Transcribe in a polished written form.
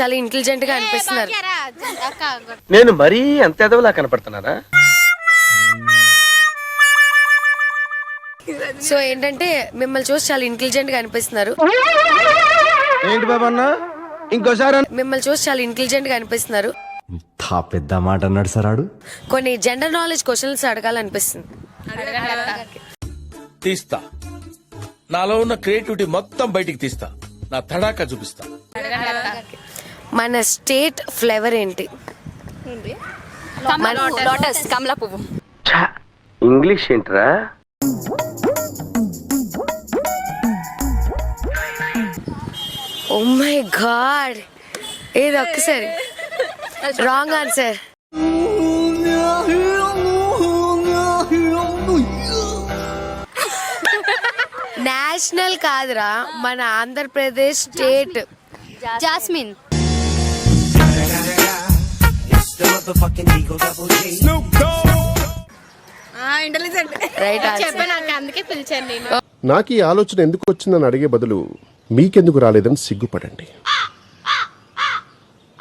చాలా ఇంటెలిజెంట్ గా అనిపిస్తున్నారు. నేను మరీ అంత ఎదవలా కనపడుతున్నారా? సో ఏంటంటే మిమ్మల్ని చూసి చాలా ఇంటెలిజెంట్ గా అనిపిస్తున్నారు. ఏంటి బాబన్న ఇంకోసారి? మిమ్మల్ని చూసి చాలా ఇంటెలిజెంట్ గా అనిపిస్తున్నారు. పెద్ద మాట అన్నాడు సార్ ఆడు. కొన్ని జనరల్ నాలెడ్జ్ క్వశ్చన్స్ అడగాలనిపిస్తుంది. తీస్తా, నాలో ఉన్న క్రియేటివిటీ మొత్తం బయటికి తీస్తా, నా తడాకా చూపిస్తా. మన స్టేట్ ఫ్లేవర్ ఏంటి? లోటస్, కమలా పువ్వు. ఇంగ్లీష్ ఏంట్రా? ఓ మై గాడ్, ఏది ఒక్కసారి రాంగ్ ఆన్సర్. నేషనల్ కాదురా, మన ఆంధ్రప్రదేశ్ స్టేట్. జాస్మిన్. రైట్ అందుకే పిలిచాను నేను. నాకు ఈ ఆలోచన ఎందుకు వచ్చిందని అడిగే బదులు మీకెందుకు రాలేదని సిగ్గుపడండి.